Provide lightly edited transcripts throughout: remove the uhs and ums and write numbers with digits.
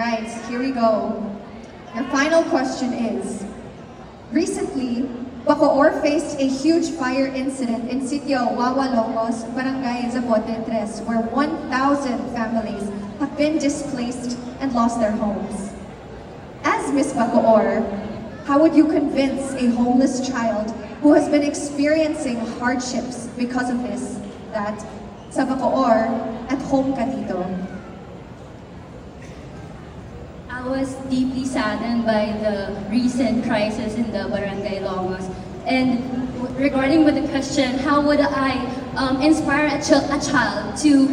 right, here we go. Your final question is, recently, Bacoor faced a huge fire incident in Sitio Wawa-Longos, Barangay Zapote 3, where 1,000 families have been displaced and lost their homes. As Miss Bacoor, how would you convince a homeless child who has been experiencing hardships because of this that sa Bacoor, at home ka dito? I was deeply saddened by the recent crisis in the Barangay Longos. And regarding with the question, how would I inspire a child to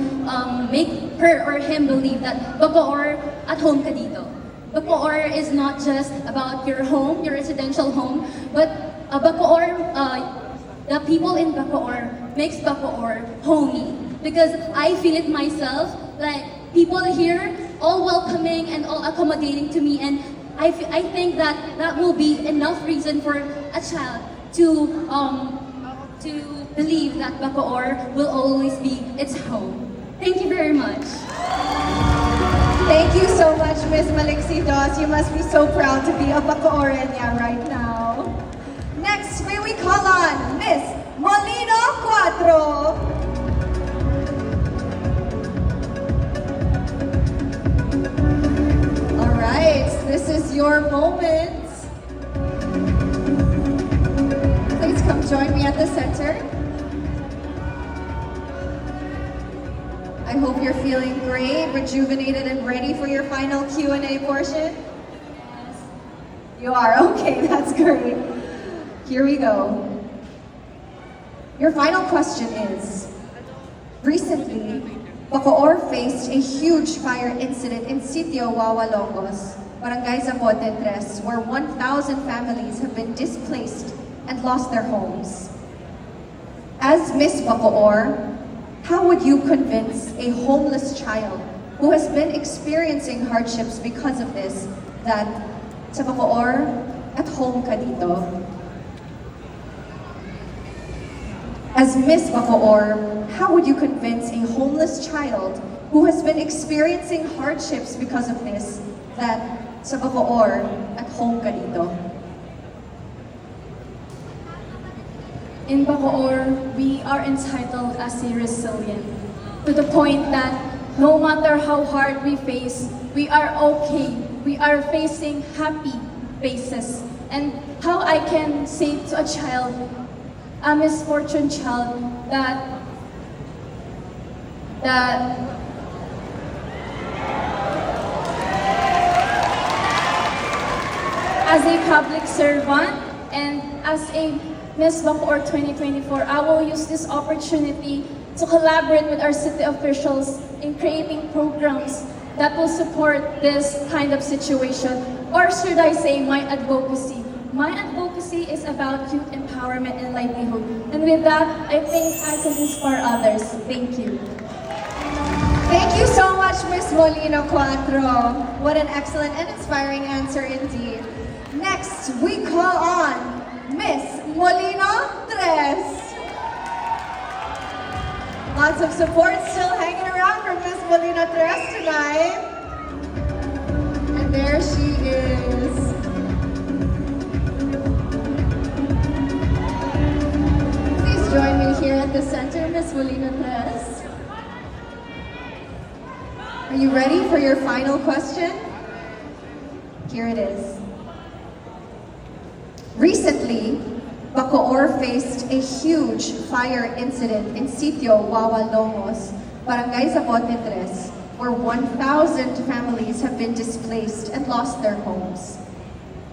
make her or him believe that Bacoor, at home ka dito? Bacoor is not just about your home, your residential home, but Bacoor, the people in Bacoor makes Bacoor homey. Because I feel it myself, like people here, all welcoming and all accommodating to me, and I think that that will be enough reason for a child to believe that Bacoor will always be its home. Thank you very much. Thank you so much, Miss Malikos. You must be so proud to be a Bacoorenya right now. Next, may we call on Miss Quatro. Alright, this is your moment. Please come join me at the center. I hope you're feeling great, rejuvenated, and ready for your final Q&A portion. Yes. You are? Okay, that's great. Here we go. Your final question is, recently, Bacoor faced a huge fire incident in Sitio Wawa-Longos, Barangay Zapote 3, where 1,000 families have been displaced and lost their homes. As Miss Bacoor, how would you convince a homeless child who has been experiencing hardships because of this that sa Bacoor, at home ka dito? As Miss Bacoor, how would you convince a homeless child who has been experiencing hardships because of this that sa Bacoor, at home ka dito? In Bacoor, we are entitled as a resilient, to the point that no matter how hard we face, we are okay. We are facing happy faces. And how I can say to a child, a misfortune child, that as a public servant and as a Miss Bacoor 2024, I will use this opportunity to collaborate with our city officials in creating programs that will support this kind of situation. Or should I say, my advocacy. My advocacy is about youth empowerment and livelihood. And with that, I think I can inspire others. Thank you. Thank you so much, Miss Quatro. What an excellent and inspiring answer indeed. Next, we call on Miss Molino 3. Lots of support still hanging around from Miss Molino 3 tonight. And there she is. Please join me here at the center, Miss Molino 3. Are you ready for your final question? Here it is. Recently, Bacoor faced a huge fire incident in Sitio Wawa-Longos, Barangay Zapote 3, where 1,000 families have been displaced and lost their homes.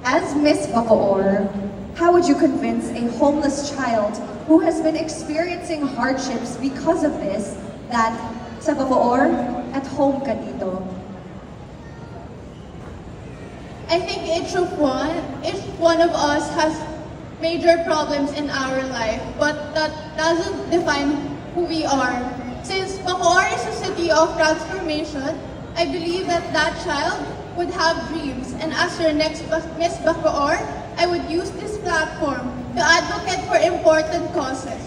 As Miss Bacoor, how would you convince a homeless child who has been experiencing hardships because of this that sa Bacoor, at home ka dito? I think each one of us has major problems in our life, but that doesn't define who we are. Since Bacoor is a city of transformation, I believe that that child would have dreams. And as your next Miss Bacoor, I would use this platform to advocate for important causes.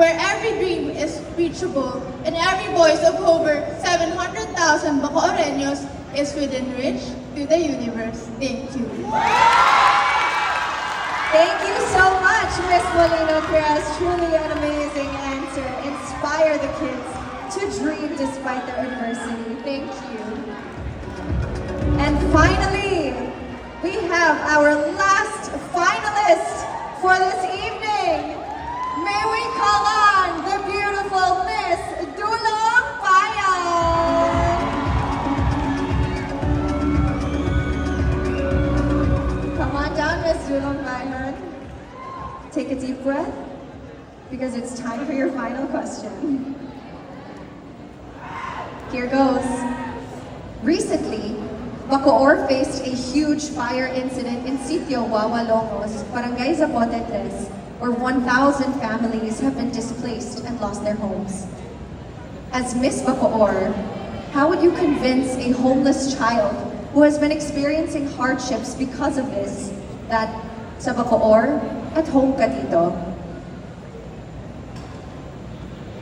where every dream is reachable and every voice of over 700,000 Bacooreños is within reach to the universe. Thank you. Thank you so much, Miss Molino Cruz. Truly an amazing answer. Inspire the kids to dream despite their adversity. Thank you. And finally, we have our last finalist for this evening. May we call on the beautiful Miss Dulong Bayan. Come on down, Miss Dulong Bayan. Take a deep breath, because it's time for your final question. Here goes. Recently, Bacoor faced a huge fire incident in Sitio Wawa-Longos, Barangay Zapote 3, where 1,000 families have been displaced and lost their homes. As Miss Bacoor, how would you convince a homeless child who has been experiencing hardships because of this that sa Bacoor, at home ka dito?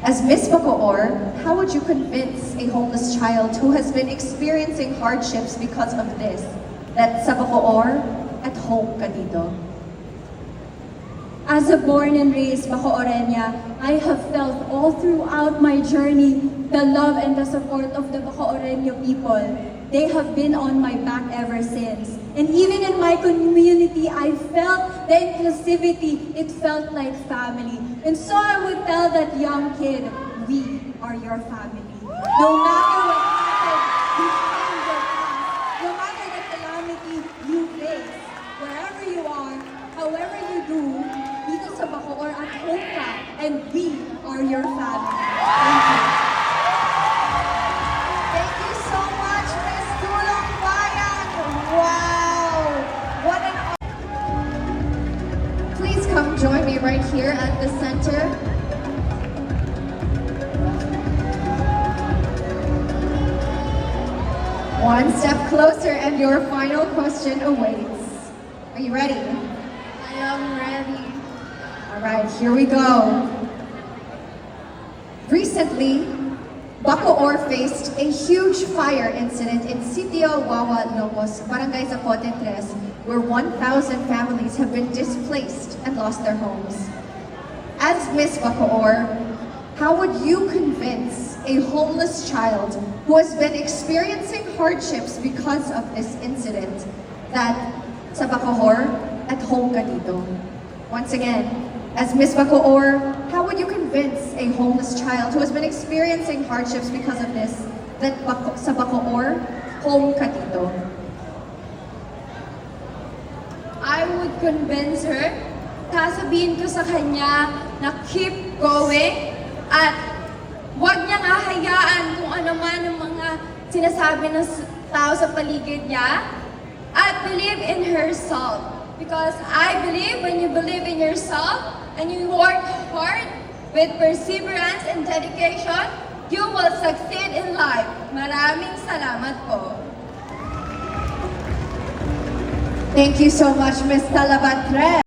As Miss Bacoor, how would you convince a homeless child who has been experiencing hardships because of this that sa Bacoor, at home ka dito? As a born and raised Bacooreña, I have felt all throughout my journey the love and the support of the Bacooreño people. They have been on my back ever since. And even in my community, I felt the inclusivity. It felt like family. And so I would tell that young kid, we are your family. No matter what happened behind your past, no matter the calamity you face, wherever you are, however you do, dito sa Bacoor at home ka, and we are your family. Thank you. Thank you so much, Miss Dulong Bayan. Wow! What an Please come join me right here at the center. One step closer and your final question awaits. Are you ready? I am ready. All right, here we go. Recently, Bacoor faced a huge fire incident in Sitio Wawa-Longos, Barangay Zapote 3, where 1,000 families have been displaced and lost their homes. As Miss Bacoor, how would you convince a homeless child who has been experiencing hardships because of this incident that sa Bacoor, at home ka dito? Once again, as Miss Bacoor, how would you convince a homeless child who has been experiencing hardships because of this that sa Bacoor, home ka dito? I would convince her, sasabihin ko sa kanya na keep going at huwag niyang hahayaan kung ano man ang mga sinasabi ng tao sa paligid niya at believe in herself. Because I believe when you believe in yourself and you work hard with perseverance and dedication, you will succeed in life. Maraming salamat po. Thank you so much, Miss Talabatre.